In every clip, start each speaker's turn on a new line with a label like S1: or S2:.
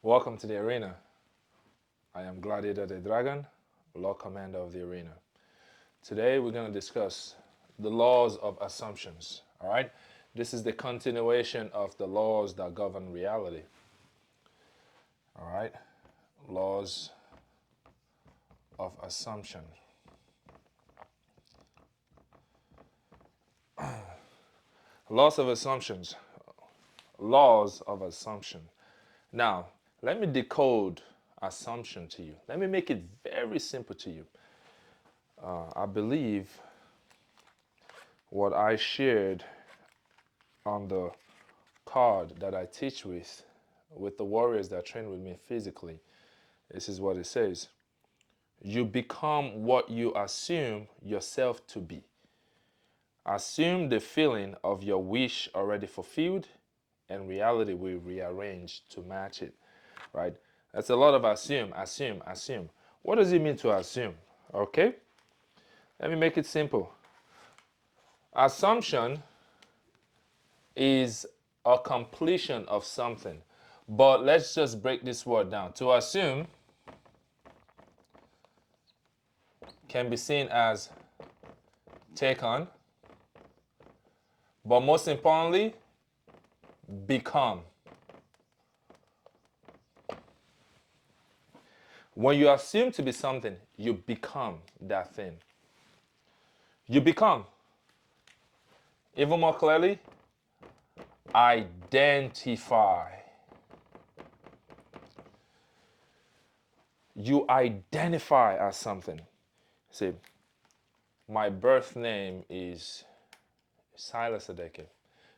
S1: Welcome to the arena. I am Gladiator the Dragon, Law Commander of the arena. Today we're going to discuss the laws of assumptions. All right? This is the continuation of the laws that govern reality. All right? Laws of assumption. Laws of assumptions. Laws of assumption. Now, let me decode assumption to you. Let me make it very simple to you. I believe what I shared on the card that I teach with the warriors that train with me physically. This is what it says. You become what you assume yourself to be. Assume the feeling of your wish already fulfilled, and reality will rearrange to match it. Right? That's a lot of assume, assume, assume. What does it mean to assume? Okay? Let me make it simple. Assumption is a completion of something. But let's just break this word down. To assume can be seen as take on, but most importantly, become. When you assume to be something, you become that thing. You become. Even more clearly, identify. You identify as something. See, my birth name is Silas Adeke.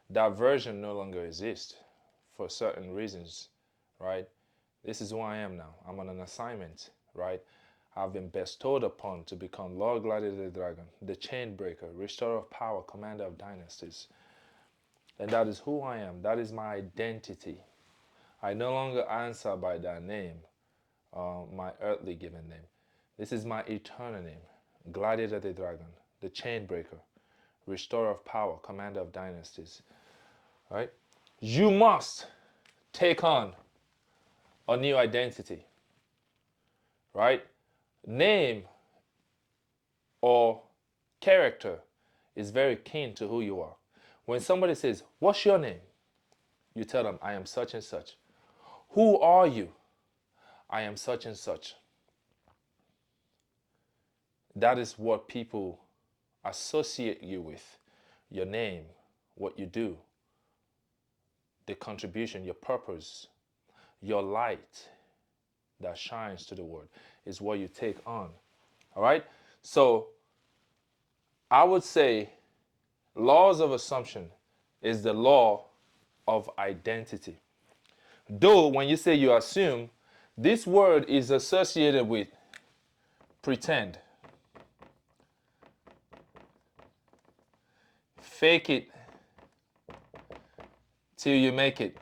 S1: That version no longer exists for certain reasons, right? This is who I am now. I'm on an assignment, right? I've been bestowed upon to become Lord Gladiator the Dragon, the chain breaker, restorer of power, commander of dynasties. And that is who I am. That is my identity. I no longer answer by that name, my earthly given name. This is my eternal name, Gladiator the Dragon, the chain breaker, restorer of power, commander of dynasties. Right? You must take on a new identity. Right? Name or character is very keen to who you are. When somebody says, "What's your name?" you tell them, "I am such and such." "Who are you?" "I am such and such." That is what people associate you with. Your name, what you do, the contribution, your purpose, your light that shines to the world is what you take on. All right? So I would say laws of assumption is the law of identity. Though when you say you assume, this word is associated with pretend, fake it till you make it,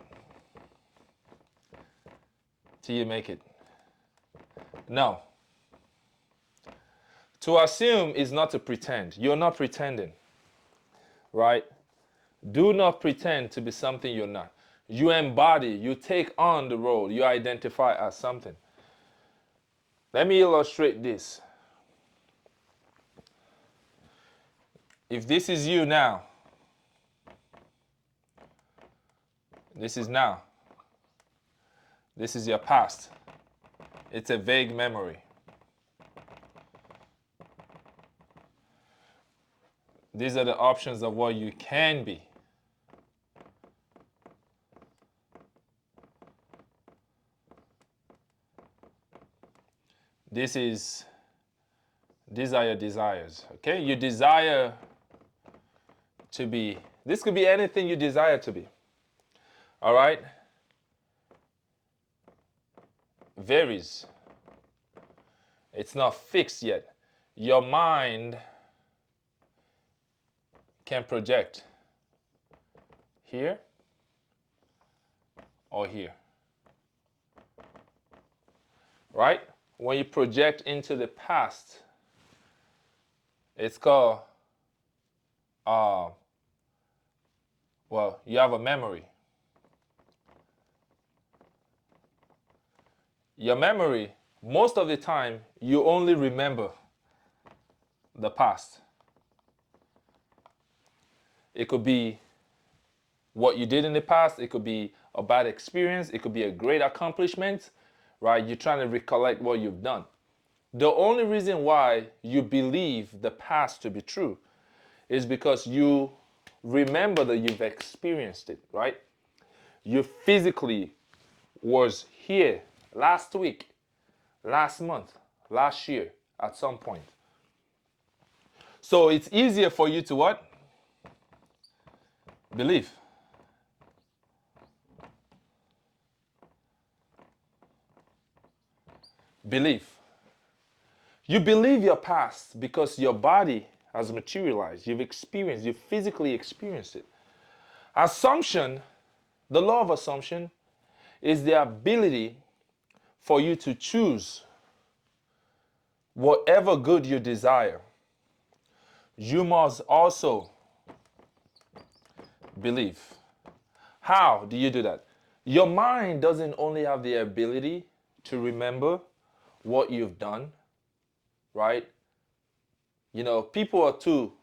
S1: till you make it. No. To assume is not to pretend. You're not pretending, right? Do not pretend to be something you're not. You embody, you take on the role, you identify as something. Let me illustrate this. If this is you now, this is now, this is your past. It's a vague memory. These are the options of what you can be. These are your desires, okay? You desire to be, this could be anything you desire to be, all right? Varies. It's not fixed yet. Your mind can project here or here, right? When you project into the past, it's called, well, you have a memory. Your memory, most of the time, you only remember the past. It could be what you did in the past. It could be a bad experience. It could be a great accomplishment, right? You're trying to recollect what you've done. The only reason why you believe the past to be true is because you remember that you've experienced it, right? You physically was here last week, last month, last year, at some point. So it's easier for you to what? Believe. Believe. You believe your past because your body has materialized. You've experienced, you've physically experienced it. Assumption, the law of assumption, is the ability for you to choose whatever good you desire. You must also believe. How do you do that? Your mind doesn't only have the ability to remember what you've done, right? You know, people are too,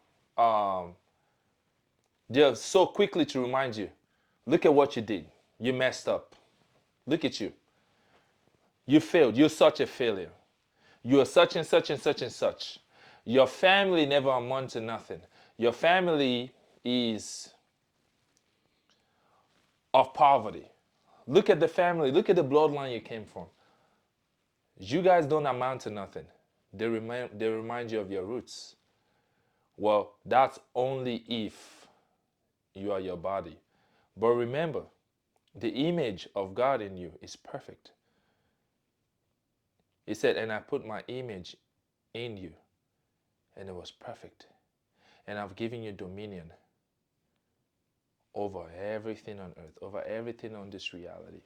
S1: they're so quickly to remind you, look at what you did. You messed up. Look at you. You failed. You're such a failure. You are such and such and such and such. Your family never amounted to nothing. Your family is of poverty. Look at the family. Look at the bloodline you came from. You guys don't amount to nothing. They remind you of your roots. Well, that's only if you are your body. But remember, the image of God in you is perfect. He said, and I put my image in you, and it was perfect. And I've given you dominion over everything on earth, over everything on this reality.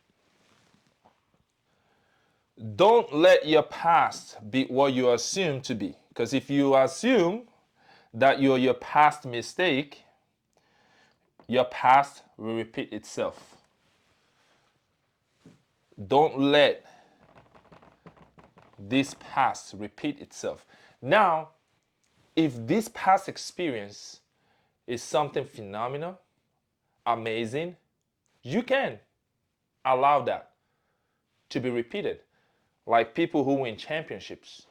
S1: Don't let your past be what you assume to be. Because if you assume that you're your past mistake, your past will repeat itself. Don't let this past repeat itself. Now, if this past experience is something phenomenal, amazing, you can allow that to be repeated. Like people who win championships,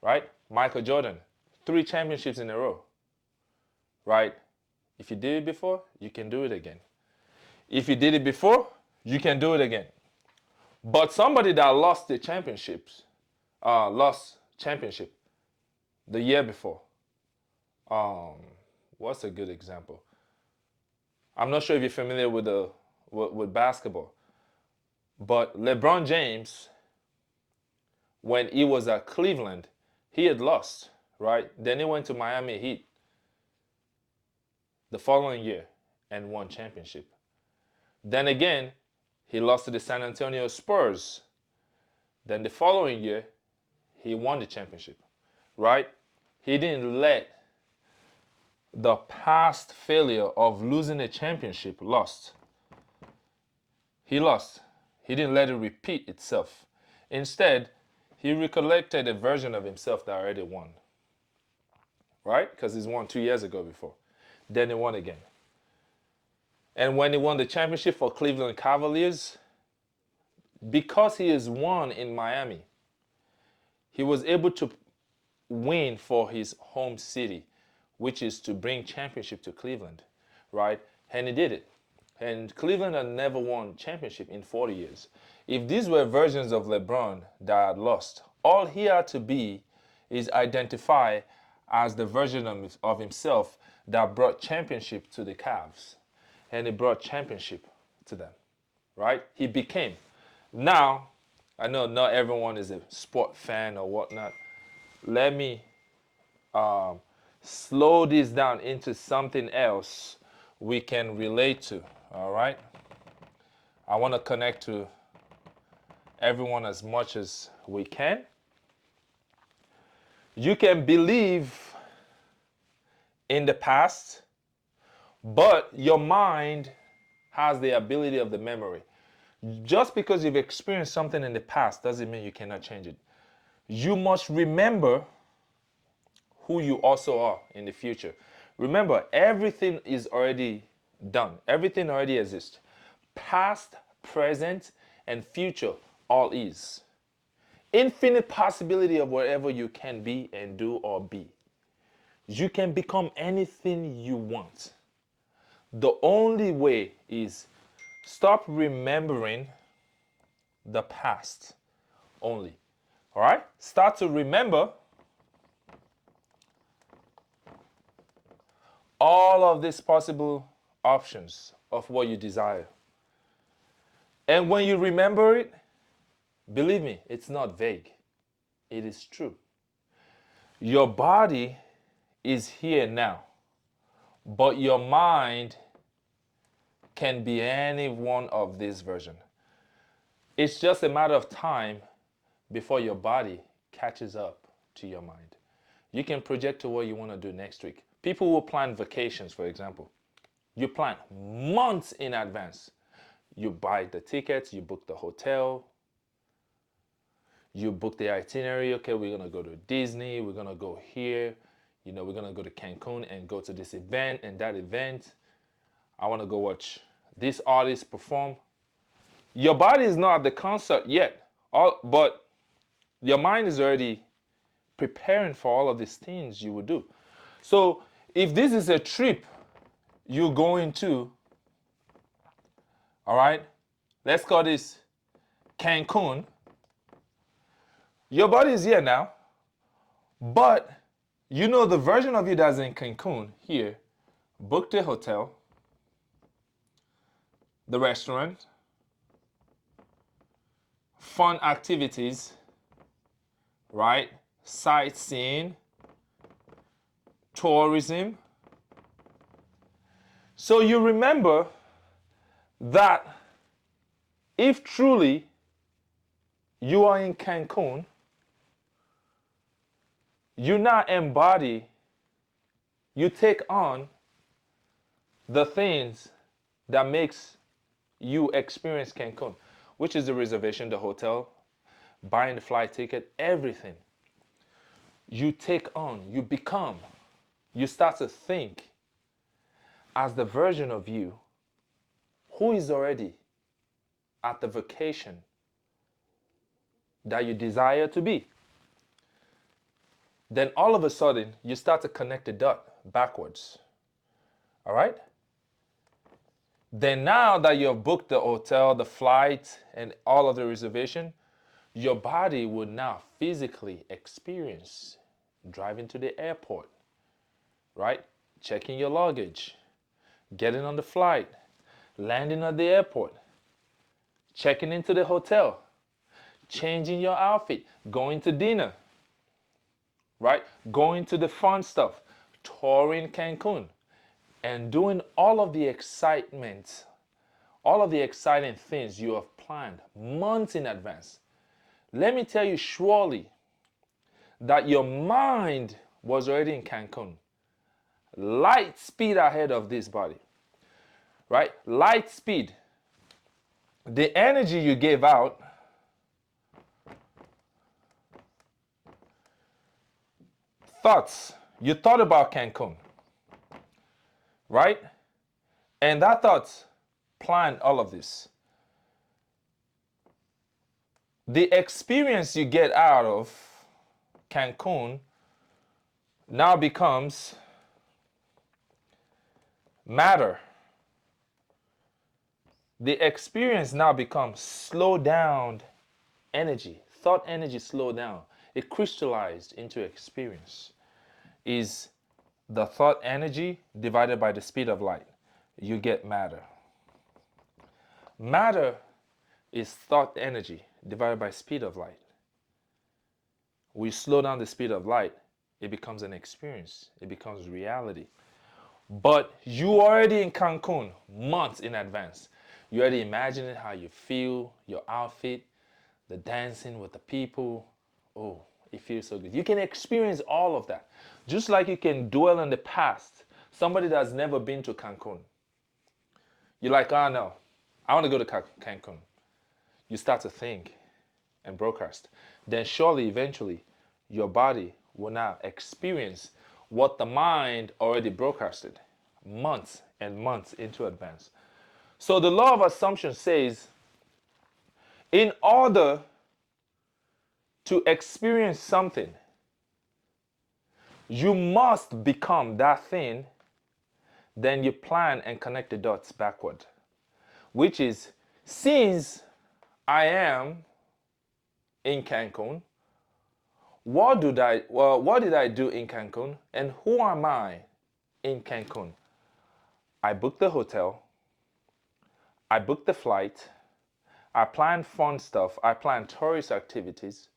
S1: right? Michael Jordan, 3 championships in a row, right? If you did it before, you can do it again. If you did it before, you can do it again. But somebody that lost the championships, lost championship the year before, what's a good example? I'm not sure if you're familiar with basketball, but LeBron James, when he was at Cleveland, he had lost, right? Then he went to Miami Heat the following year and won championship. Then again, he lost to the San Antonio Spurs. Then the following year, he won the championship, right? He didn't let the past failure of losing a championship lost. He lost. He didn't let it repeat itself. Instead, he recollected a version of himself that already won, right? Because he's won 2 years ago before. Then he won again. And when he won the championship for Cleveland Cavaliers, because he has won in Miami, he was able to win for his home city, which is to bring championship to Cleveland, right? And he did it. And Cleveland had never won championship in 40 years. If these were versions of LeBron that had lost, all he had to be is identify as the version of himself that brought championship to the Cavs. And he brought championship to them, right? He became. Now, I know not everyone is a sport fan or whatnot. Let me slow this down into something else we can relate to, all right? I want to connect to everyone as much as we can. You can believe in the past, but your mind has the ability of the memory. Just because you've experienced something in the past doesn't mean you cannot change it. You must remember who you also are in the future. Remember, everything is already done. Everything already exists. Past, present, and future all is. Infinite possibility of whatever you can be and do or be. You can become anything you want. The only way is stop remembering the past only. All right? Start to remember all of these possible options of what you desire. And when you remember it, believe me, it's not vague. It is true. Your body is here now, but your mind can be any one of these versions. It's just a matter of time before your body catches up to your mind. You can project to what you want to do next week. People will plan vacations, for example. You plan months in advance. You buy the tickets, you book the hotel, you book the itinerary. Okay, we're going to go to Disney, we're going to go here, we're going to go to Cancun and go to this event and that event. I want to go watch this artist perform. Your body is not at the concert yet, but your mind is already preparing for all of these things you would do. So if this is a trip you're going to, all right, let's call this Cancun. Your body is here now, but the version of you that's in Cancun here booked a hotel, the restaurant, fun activities, right? Sightseeing, tourism. So you remember that if truly you are in Cancun, you now embody, you take on the things that makes you experience Cancun, which is the reservation, the hotel, buying the flight ticket, everything. You take on, you become, you start to think as the version of you who is already at the vacation that you desire to be. Then all of a sudden, you start to connect the dot backwards. All right? Then now that you have booked the hotel, the flight, and all of the reservation, your body would now physically experience driving to the airport, right? Checking your luggage, getting on the flight, landing at the airport, checking into the hotel, changing your outfit, going to dinner, right? Going to the fun stuff, touring Cancun, and doing all of the excitement, all of the exciting things you have planned months in advance. Let me tell you surely that your mind was already in Cancun, light speed ahead of this body, right? Light speed. The energy you gave out thoughts. You thought about Cancun, right? And that thought planned all of this. The experience you get out of Cancun now becomes matter. The experience now becomes slow down energy. Thought energy slowed down. It crystallized into experience. Is the thought energy divided by the speed of light. You get matter. Matter is thought energy divided by speed of light. We slow down the speed of light, it becomes an experience. It becomes reality. But you already in Cancun months in advance. You already imagining how you feel, your outfit, the dancing with the people. Oh, it feels so good. You can experience all of that. Just like you can dwell on the past. Somebody that's never been to Cancun. You're like, oh no, I want to go to Cancun. you start to think and broadcast, then surely eventually your body will now experience what the mind already broadcasted months and months into advance. So the law of assumption says, in order to experience something, you must become that thing. Then you plan and connect the dots backward, which is, since I am in Cancun, what did I do in Cancun, and who am I in Cancun? I booked the hotel, I booked the flight, I planned fun stuff, I planned tourist activities,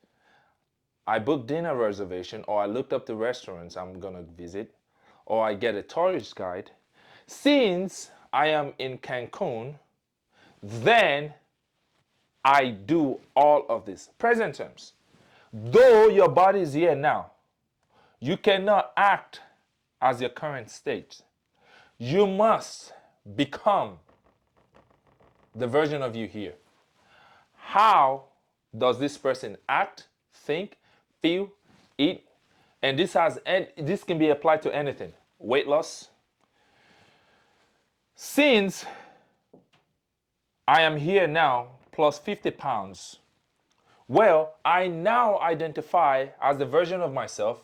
S1: I booked dinner reservation, or I looked up the restaurants I'm gonna visit, or I get a tourist guide. Since I am in Cancun, then I do all of this. Present tense. Though your body is here now, you cannot act as your current state. You must become the version of you here. How does this person act, think, feel, eat? And this can be applied to anything. Weight loss. Since I am here now plus 50 pounds, well, I now identify as the version of myself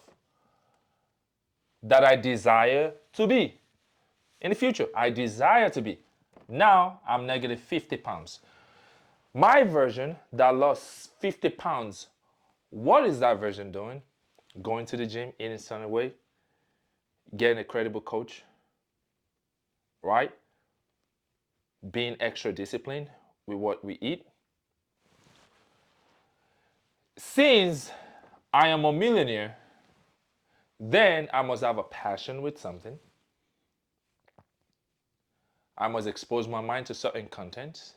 S1: that I desire to be. In the future, I desire to be. Now, I'm negative 50 pounds. My version that lost 50 pounds, what is that version doing? Going to the gym, eating a certain way, getting a credible coach, right? Being extra disciplined with what we eat. Since I am a millionaire, then I must have a passion with something. I must expose my mind to certain contents,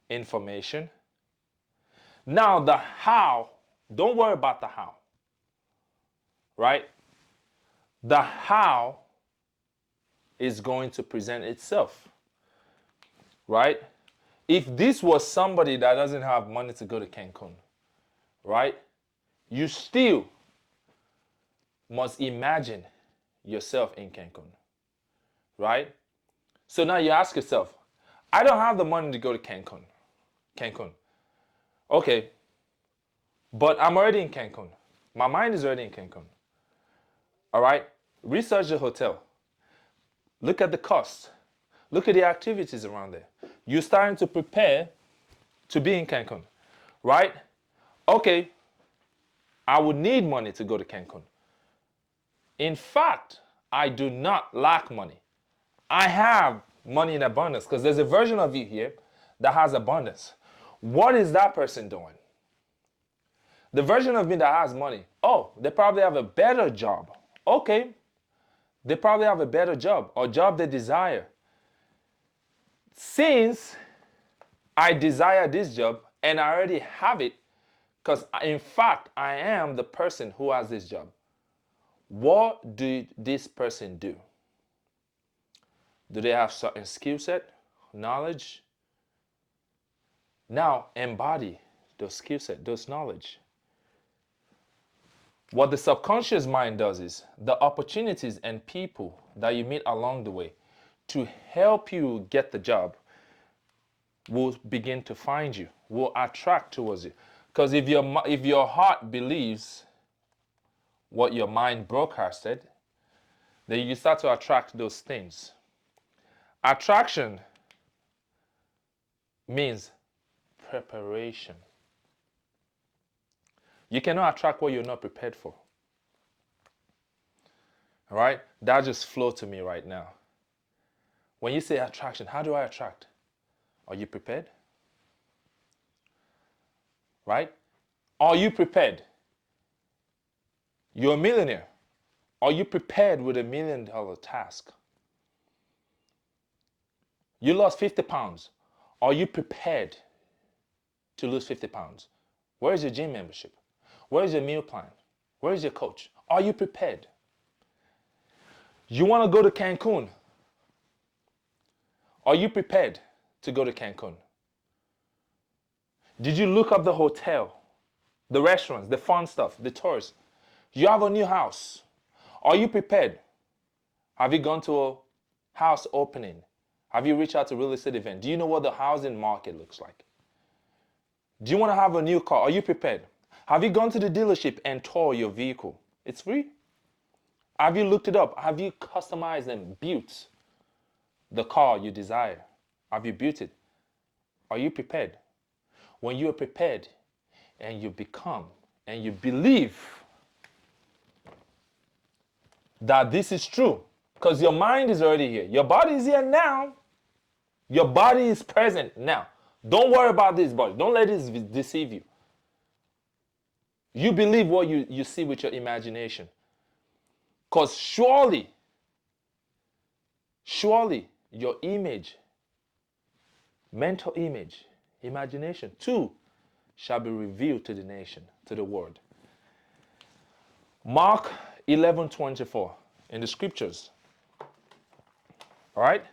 S1: information. Now the how, don't worry about the how, right? The how is going to present itself, right? If this was somebody that doesn't have money to go to Cancun, right? You still must imagine yourself in Cancun, right? So now you ask yourself, I don't have the money to go to Cancun. Cancun. Okay, but I'm already in Cancun. My mind is already in Cancun. All right? Research the hotel. Look at the costs. Look at the activities around there. You're starting to prepare to be in Cancun, right? Okay, I would need money to go to Cancun. In fact, I do not lack money. I have money in abundance because there's a version of you here that has abundance. What is that person doing? The version of me that has money, oh, they probably have a better job. Okay, they probably have a better job or job they desire. Since I desire this job and I already have it, because in fact, I am the person who has this job. What did this person do? Do they have certain skill set, knowledge? Now embody those skill set, those knowledge. What the subconscious mind does is the opportunities and people that you meet along the way to help you get the job will begin to find you, will attract towards you. Because if your heart believes what your mind broadcasted, then you start to attract those things. Attraction means preparation. You cannot attract what you're not prepared for. All right? That just flowed to me right now. When you say attraction, how do I attract? Are you prepared? Right? Are you prepared? You're a millionaire. Are you prepared with $1 million task? You lost 50 pounds. Are you prepared to lose 50 pounds? Where is your gym membership? Where is your meal plan? Where is your coach? Are you prepared? You want to go to Cancun. Are you prepared to go to Cancun? Did you look up the hotel, the restaurants, the fun stuff, the tours? You have a new house. Are you prepared? Have you gone to a house opening? Have you reached out to a real estate event? Do you know what the housing market looks like? Do you want to have a new car? Are you prepared? Have you gone to the dealership and tore your vehicle? It's free. Have you looked it up? Have you customized and built the car you desire? Have you built it? Are you prepared? When you are prepared and you become and you believe that this is true, because your mind is already here. Your body is here now. Your body is present now. Don't worry about this body. Don't let this deceive you. You believe what you see with your imagination. Because surely your image, mental image, imagination too, shall be revealed to the nation, to the world. Mark 11:24 in the scriptures. All right?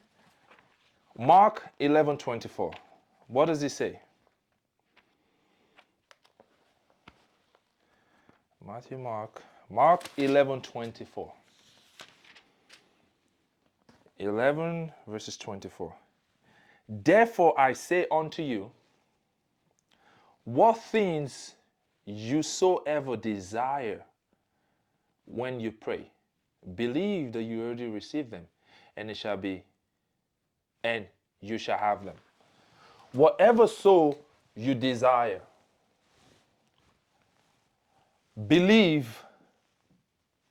S1: Mark 11:24. What does it say? Mark 11:24. 11 verses 24. Therefore I say unto you, what things you soever desire when you pray, believe that you already received them, and it shall be, and you shall have them. Whatever so you desire, believe,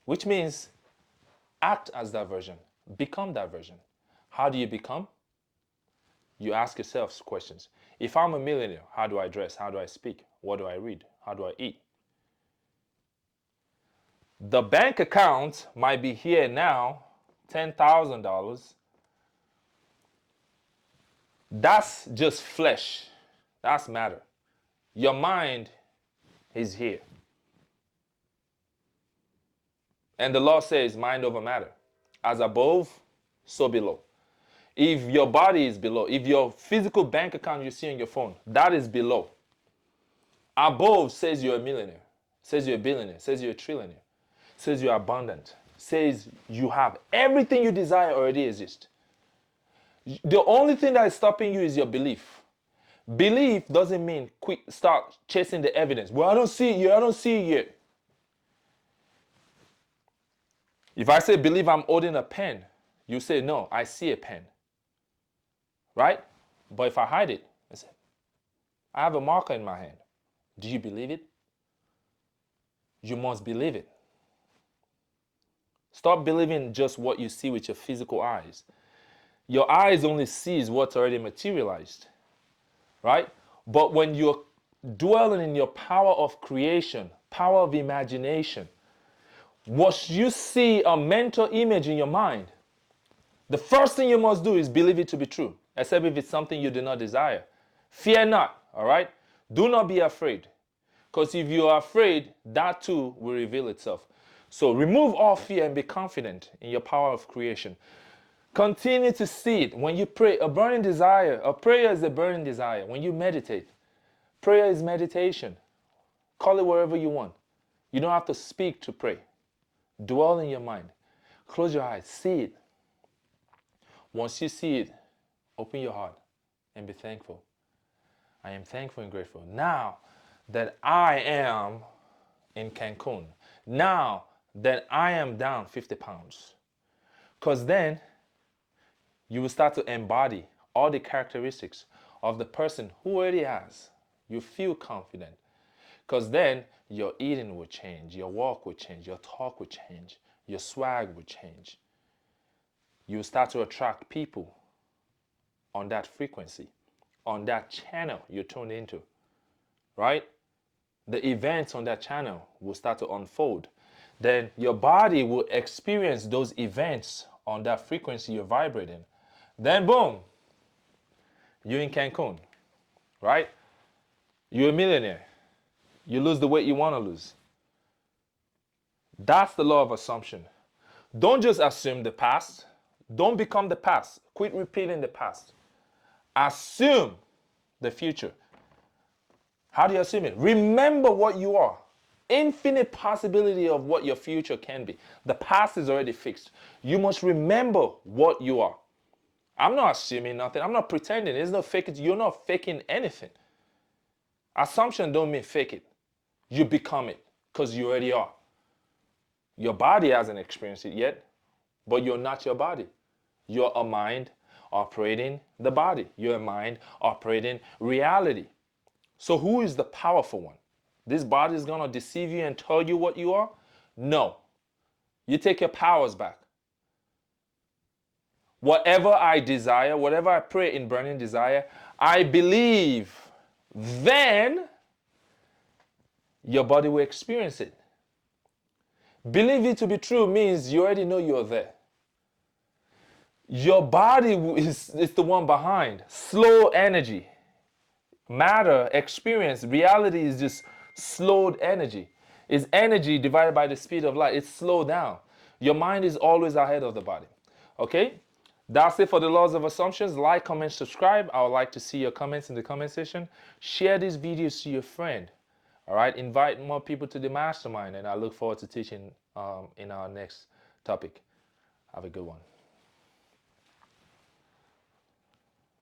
S1: which means act as that version, become that version. How do you become? You ask yourself questions. If I'm a millionaire, how do I dress? How do I speak? What do I read? How do I eat? The bank account might be here now, $10,000. That's just flesh. That's matter. Your mind is here. And the law says mind over matter. As above, so below. If your body is below, if your physical bank account you see on your phone, that is below. Above says you're a millionaire, says you're a billionaire, says you're a trillionaire, says you're abundant, says you have everything you desire already exists. The only thing that is stopping you is your belief. Belief doesn't mean start chasing the evidence. Well, I don't see it yet. I don't see it yet. If I say believe I'm holding a pen, you say no, I see a pen. Right? But if I hide it, I say, I have a marker in my hand. Do you believe it? You must believe it. Stop believing just what you see with your physical eyes. Your eyes only sees what's already materialized. Right? But when you're dwelling in your power of creation, power of imagination, once you see a mental image in your mind, the first thing you must do is believe it to be true, except if it's something you do not desire. Fear not, all right? Do not be afraid, because if you are afraid, that too will reveal itself. So remove all fear and be confident in your power of creation. Continue to see it. When you pray, a burning desire, a prayer is a burning desire. When you meditate, prayer is meditation. Call it wherever you want. You don't have to speak to pray. Dwell in your mind. Close your eyes. See it. Once you see it, open your heart and be thankful. I am thankful and grateful. Now that I am in Cancun, now that I am down 50 pounds, because then you will start to embody all the characteristics of the person who already has. You feel confident, because then your eating will change, your walk will change, your talk will change, your swag will change. You will start to attract people on that frequency, on that channel you're tuned into, right? The events on that channel will start to unfold. Then your body will experience those events on that frequency you're vibrating. Then boom, you're in Cancun, right? You're a millionaire. You lose the weight you want to lose. That's the law of assumption. Don't just assume the past. Don't become the past. Quit repeating the past. Assume the future. How do you assume it? Remember what you are. Infinite possibility of what your future can be. The past is already fixed. You must remember what you are. I'm not assuming nothing. I'm not pretending. There's no faking. You're not faking anything. Assumption don't mean fake it. You become it because you already are. Your body hasn't experienced it yet, but you're not your body. You're a mind operating the body. You're a mind operating reality. So who is the powerful one? This body is going to deceive you and tell you what you are? No. You take your powers back. Whatever I desire, whatever I pray in burning desire, I believe, then your body will experience it. Believe it to be true means you already know you're there. Your body is the one behind. Slow energy. Matter, experience, reality is just slowed energy. It's energy divided by the speed of light. It's slowed down. Your mind is always ahead of the body. Okay? That's it for the laws of assumptions. Like, comment, subscribe. I would like to see your comments in the comment section. Share these videos to your friend. All right? Invite more people to the mastermind, and I look forward to teaching in our next topic. Have a good one.